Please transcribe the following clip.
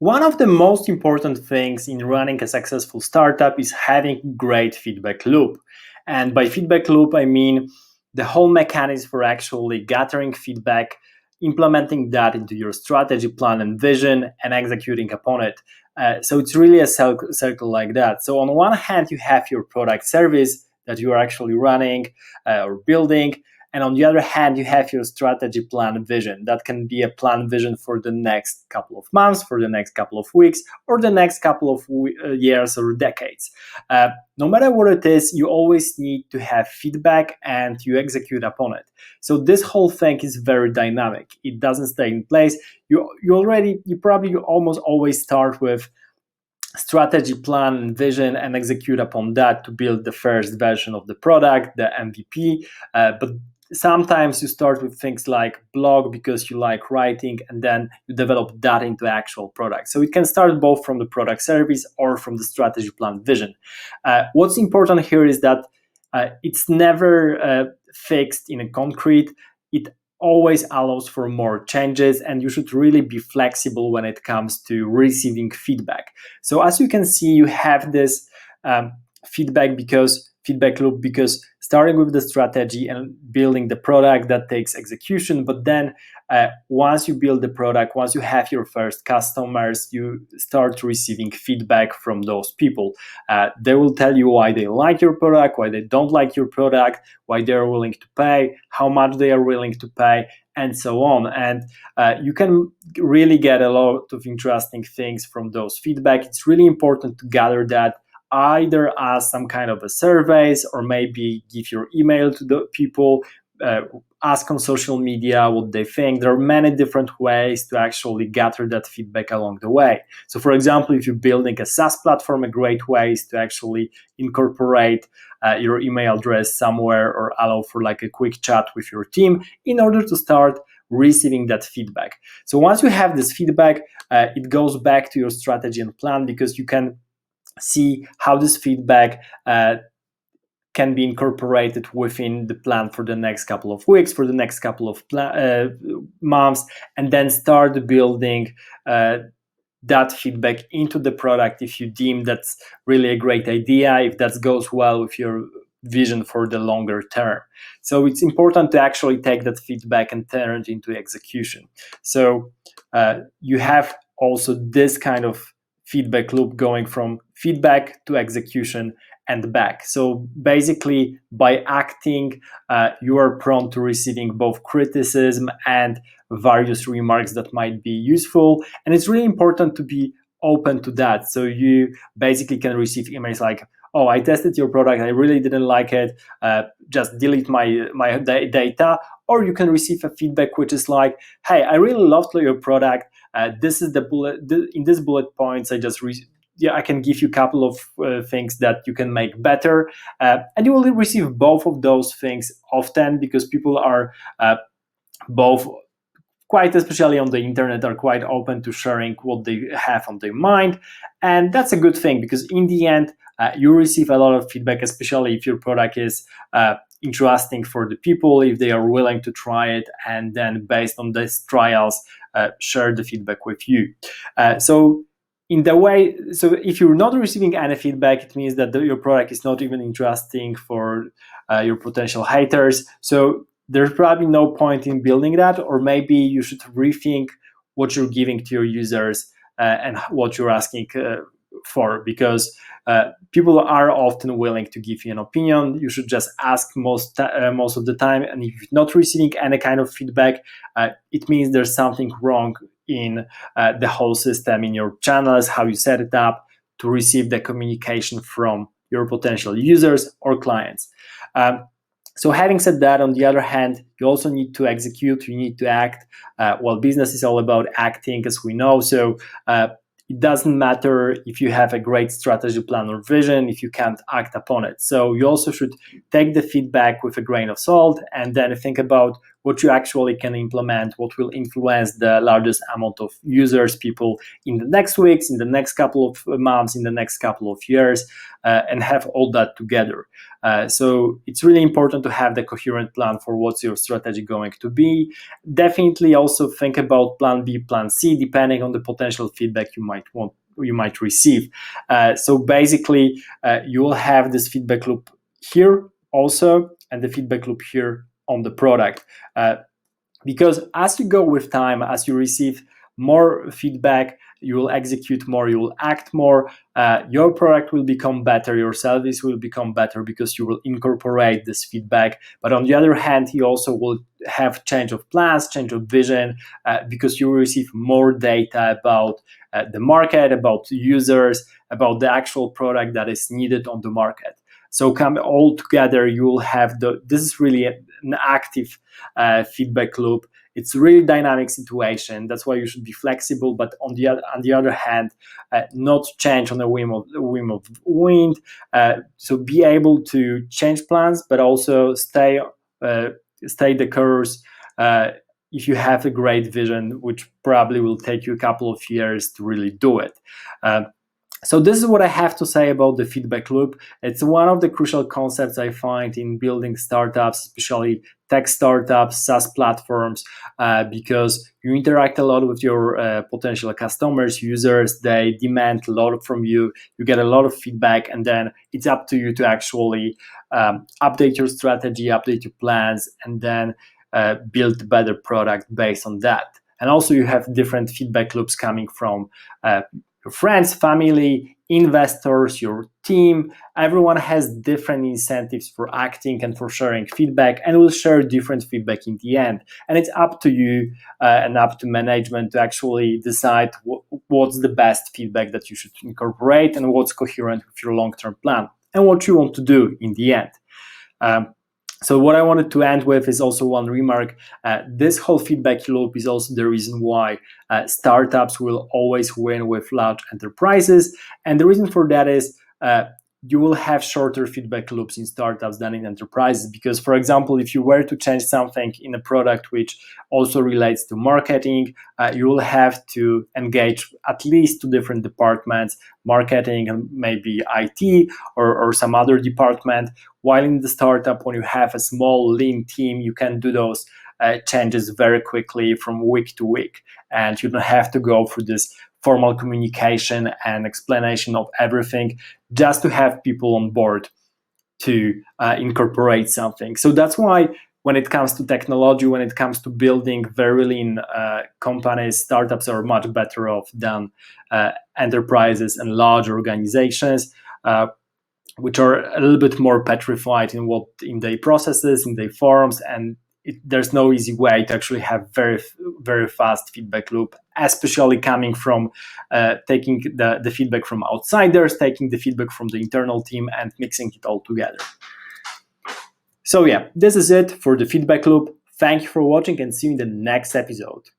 One of the most important things in running a successful startup is having great feedback loop. And by feedback loop, I mean the whole mechanism for actually gathering feedback, implementing that into your strategy, plan, and vision, and executing upon it. So it's really a circle like that. So on one hand, you have your product service that you are actually running or building. And on the other hand, you have your strategy plan vision. That can be a plan vision for the next couple of months, for the next couple of weeks, or the next couple of years or decades. No matter what it is, you always need to have feedback and you execute upon it. So this whole thing is very dynamic. It doesn't stay in place. You probably almost always start with strategy plan and vision and execute upon that to build the first version of the product, the MVP. But sometimes you start with things like blog because you like writing, and then you develop that into actual product. So it can start both from the product service or from the strategy plan vision. What's important here is that it's never fixed in a concrete. It always allows for more changes, and you should really be flexible when it comes to receiving feedback. So as you can see, you have this feedback loop, because starting with the strategy and building the product, that takes execution. But then once you build the product, once you have your first customers, you start receiving feedback from those people. They will tell you why they like your product, why they don't like your product, why they're willing to pay, how much they are willing to pay, and so on. And you can really get a lot of interesting things from those feedback. It's really important to gather that either as some kind of a surveys, or maybe give your email to the people, ask on social media what they think. There are many different ways to actually gather that feedback along the way. So for example, if you're building a SaaS platform, a great way is to actually incorporate your email address somewhere, or allow for like a quick chat with your team in order to start receiving that feedback. So once you have this feedback, it goes back to your strategy and plan, because you can see how this feedback can be incorporated within the plan for the next couple of weeks, for the next couple of months, and then start building that feedback into the product if you deem that's really a great idea, if that goes well with your vision for the longer term. So it's important to actually take that feedback and turn it into execution. So you have also this kind of feedback loop going from feedback to execution and back. So basically, by acting, you are prone to receiving both criticism and various remarks that might be useful. And it's really important to be open to that. So you basically can receive emails like, "Oh, I tested your product, I really didn't like it, just delete my data." Or you can receive a feedback which is like, "Hey, I really loved your product. This is the bullet. In this bullet points, I can give you a couple of things that you can make better." And you will receive both of those things often, because people are both, quite especially on the internet, are quite open to sharing what they have on their mind. And that's a good thing, because in the end, you receive a lot of feedback, especially if your product is interesting for the people, if they are willing to try it, and then based on these trials, share the feedback with you. So if you're not receiving any feedback, it means that your product is not even interesting for your potential haters. So there's probably no point in building that, or maybe you should rethink what you're giving to your users and what you're asking for, because people are often willing to give you an opinion. You should just ask most of the time, and if you're not receiving any kind of feedback, it means there's something wrong in the whole system, in your channels, how you set it up to receive the communication from your potential users or clients. So having said that, on the other hand, you also need to execute, you need to act. Well, business is all about acting, as we know. So it doesn't matter if you have a great strategy plan or vision if you can't act upon it. So you also should take the feedback with a grain of salt, and then think about what you actually can implement, what will influence the largest amount of users, people in the next weeks, in the next couple of months, in the next couple of years, and have all that together. So it's really important to have the coherent plan for what's your strategy going to be. Definitely also think about plan B, plan C, depending on the potential feedback you might receive. So basically, you will have this feedback loop here also, and the feedback loop here on the product. Because as you go with time, as you receive more feedback, you will execute more, you will act more, your product will become better, your service will become better because you will incorporate this feedback. But on the other hand, you also will have change of plans, change of vision, because you will receive more data about the market, about users, about the actual product that is needed on the market. So come all together, you will have this is really an active feedback loop. It's a really dynamic situation. That's why you should be flexible, but on the other hand, not change on a whim of wind. So be able to change plans, but also stay the course. If you have a great vision, which probably will take you a couple of years to really do it. So this is what I have to say about the feedback loop. It's one of the crucial concepts I find in building startups, especially tech startups, SaaS platforms, because you interact a lot with your potential customers, users. They demand a lot from you. You get a lot of feedback, and then it's up to you to actually update your strategy, update your plans, and then build a better product based on that. And also you have different feedback loops coming from your friends, family, investors, your team. Everyone has different incentives for acting and for sharing feedback, and will share different feedback in the end. And it's up to you and up to management to actually decide what's the best feedback that you should incorporate and what's coherent with your long-term plan and what you want to do in the end. So what I wanted to end with is also one remark. This whole feedback loop is also the reason why startups will always win with large enterprises. And the reason for that is you will have shorter feedback loops in startups than in enterprises. Because, for example, if you were to change something in a product which also relates to marketing, you will have to engage at least two different departments, marketing and maybe IT or some other department. While in the startup, when you have a small lean team, you can do those changes very quickly from week to week. And you don't have to go through this formal communication and explanation of everything just to have people on board to incorporate something. So that's why when it comes to technology, when it comes to building very lean companies, startups are much better off than enterprises and large organizations, which are a little bit more petrified in their processes, in their forms, and there's no easy way to actually have very, very fast feedback loop, especially coming from taking the feedback from outsiders, taking the feedback from the internal team, and mixing it all together. So yeah, this is it for the feedback loop. Thank you for watching, and see you in the next episode.